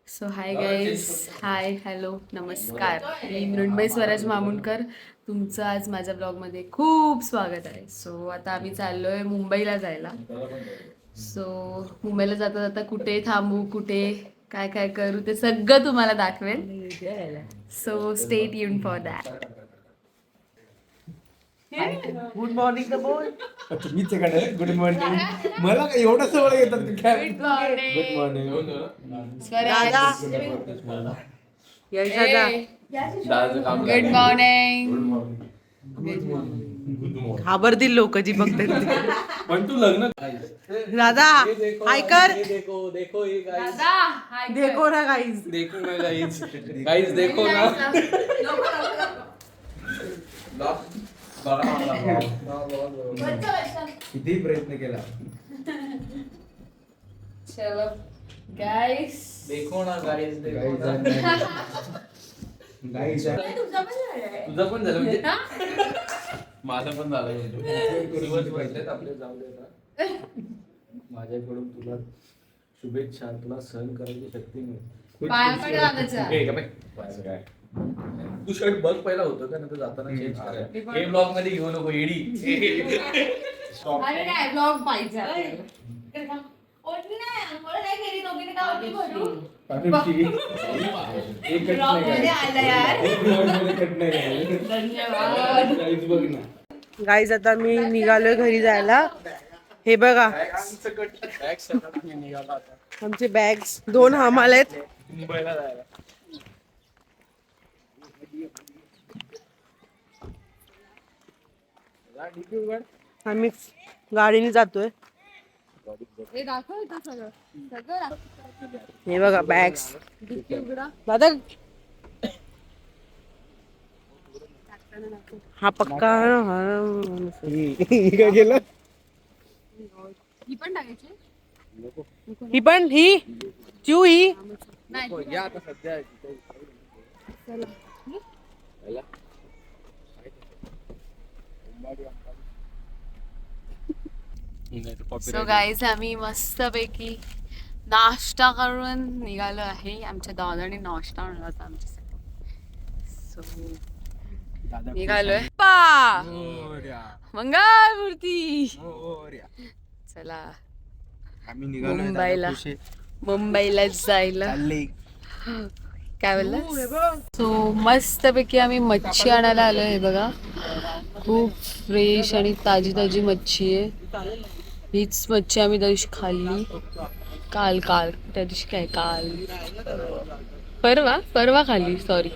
So hi guys, hi hello नमस्कार. मी मृण्मयी स्वराज मामुणकर. तुमचं आज माझ्या ब्लॉगमध्ये खूप स्वागत आहे. सो आता आम्ही चाललोय मुंबईला जायला. सो मुंबईला जाता जाता कुठे थांबू, कुठे काय काय करू ते सगळं तुम्हाला दाखवेल. So stay tune for that. Good morning the बोल. मी तिकडे गुड मॉर्निंग. मला काय एवढं सवय येतात काय? Good morning. Yash good morning. घाबरतील लोक जी बघतात. पण तू लग्न दादा हाय कर. देखो देखो ये गाइस. देखो ना गाईज. देखो ना गाइस. गाइस देखो ना. किती प्रयत्न केला. चलो गाईस, देखो ना गाइस. देखो ना गाइस. तुझं पण झालं म्हणजे माझं पण झालं म्हणजे दिवस भेटलेत आपले. जाऊ दे आता. माझ्याकडून तुला शुभेच्छा. तुला सहन करायची शक्ती मिळेल. पाया पडा दादाच्या. ए, गप्प आहे. पायाचं काय तू शर्ट बघ पहिला होतं का नंतर जाताना चेंज करायला. हे ब्लॉग मध्ये घेऊ नको येडी. अरे काय ब्लॉग पाहिजे आपल्याला. ओढणी नाही, मला नाही केली दोघीने का ओढणी भरू? ब्लॉग मध्ये आलं यार. धन्यवाद. गाईज आता मी निघालोय घरी जायला. हे बघा आमचे बॅग्स 2 हमाल आहेत. मुंबईला जायला. आम्ही गाडीने जातोय. हे दाखव इथं सगळं सगळं दाखव. हे बघा बॅग्स. डिक्की उघडा. दादा हा पक्का काय केलं. ही पण टाकायची. ही पण ही चिऊ ही नाही या आता सध्या चला. सो गाईज आम्ही मस्तपैकी नाश्ता करून निघालो आहे. आमच्या दादाने नाश्ता आणला होता आमच्यासाठी. सो निघालोय मंगळमूर्ती. चला आम्ही मुंबईला जायला. काय बोलला. सो मस्तपैकी आम्ही मच्छी आणायला आलोय. हे बघा खूप फ्रेश आणि ताजी ताजी मच्छी आहे. हीच मच्छी आम्ही त्या दिवशी खाल्ली. काल त्या दिवशी काय काल परवा खाल्ली. सॉरी.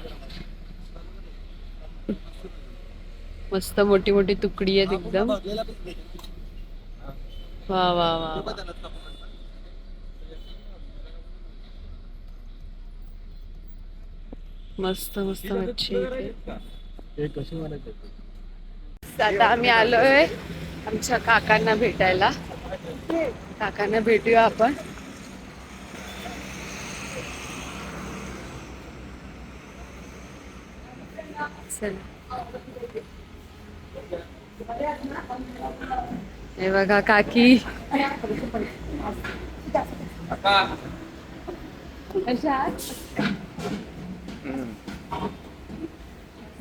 मस्त मोठी मोठी तुकडी आहेत एकदम. वा वा वा. मस्त मस्त मच्छी आहे. आता आम्ही आलोय आमच्या काकांना भेटायला. काकांना भेटूया आपण. हे बघा काकी.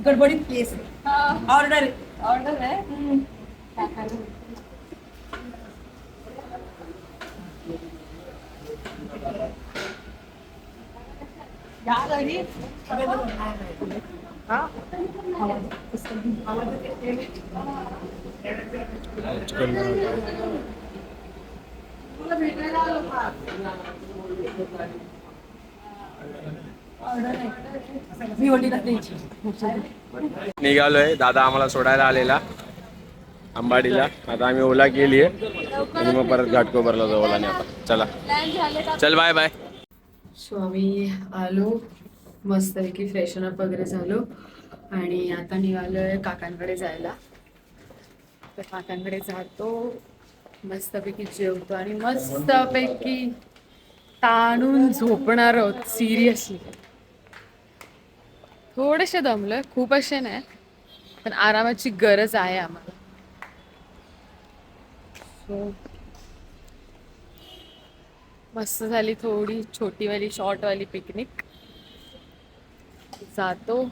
गडबडीत केस ऑर्डर आहे. निघालोय. दादा आम्हाला सोडायला आलेला अंबाडीला. आता आम्ही ओला केलीये आणि मग परत घाटकोपरला जाऊ ओलाने. आता चला चल बाय बाय. सो आम्ही आलो मस्तपैकी फ्रेशन अप वगैरे झालो आणि आता निघालोय काकांकडे जायला. तर काकांकडे जातो, मस्तपैकी जेवतो आणि मस्तपैकी ताणून झोपणार आहोत. सिरियसली थोडेसे दमलोय, खूप असे नाही, पण आरामाची गरज आहे आम्हाला. सो मस्त झाली थोडी छोटीवाली शॉर्टवाली पिकनिक. जातो,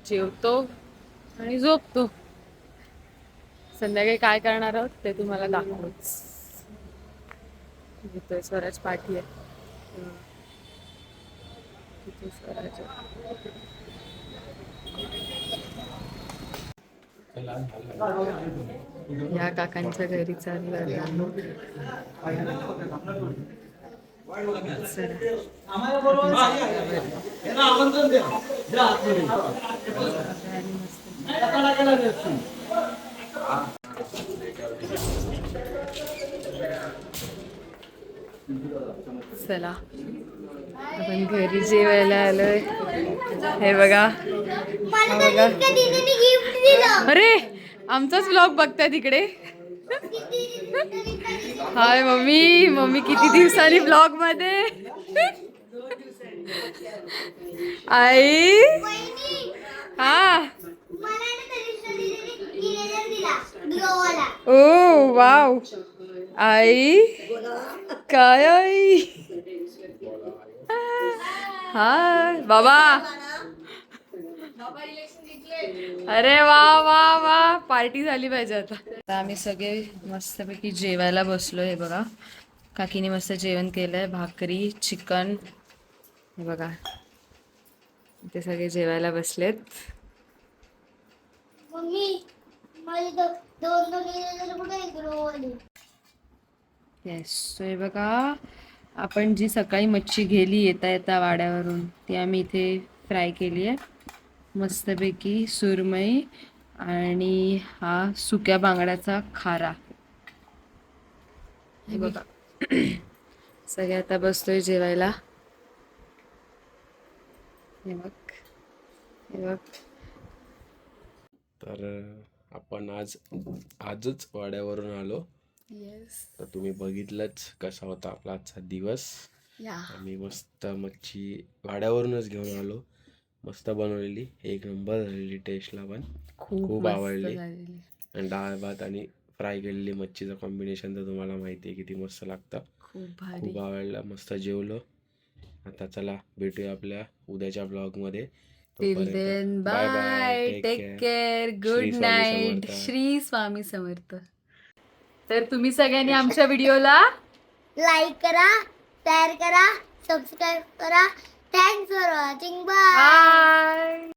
जेवतो आणि झोपतो. संध्याकाळी काय करणार आहोत ते तुम्हाला दाखवूच. इथे स्वराज पाठी आहे. इथे स्वराज आहे. या काकांच्या घरी चाललं. चला आपण घरी जेवायला आलोय. हे बघा, अरे आमचाच ब्लॉग बघताय तिकडे. हाय मम्मी. मम्मी किती दिवसांनी ब्लॉग मध्ये. आई हा. ओ वाव. आई काय आई. हाय बाबा. अरे वा वा वा, पार्टी झाली पाहिजे आता आम्ही सगळे मस्तपैकी जेवायला बसलो. हे बघा काकीने मस्त जेवण केलंय. भाकरी, चिकन. हे बघा ते सगळे जेवायला बसलेत. येस. हे बघा आपण जी सकाळी मच्छी गेली येता येता वाड्यावरून ती आम्ही इथे फ्राय केली आहे मस्तपैकी. सुरमई आणि हा सुक्या बांगड्याचा खारा. हे बघा सगळे आता बसतोय जेवायला. हे बघ, हे बघ. तर आपण आजच वाड्यावरून आलो. येस. तर तुम्ही बघितलंच कसा होता आपला आजचा दिवस. या आम्ही मस्त मच्छी वाड्यावरूनच घेऊन आलो. मस्त बनवलेली, एक नंबर झालेली. टेस्टला पण खूप मस्त आवडली. झालेली. आणि डाळ भात आणि फ्राय केलेली मच्छीचं कॉम्बिनेशन तर तुम्हाला माहिती आहे किती मस्त लागतं. खूप भारी. खूप आवडलं. मस्त जेवलो. आता चला भेटूया आपल्या उद्याच्या ब्लॉगमध्ये. Till then bye. Take care. Good night. Shri Swami Samarth. तर तुम्ही सगळ्यांनी आमच्या व्हिडिओला लाईक करा, शेअर करा, सबस्क्राईब करा. Thanks for watching. Bye. Bye.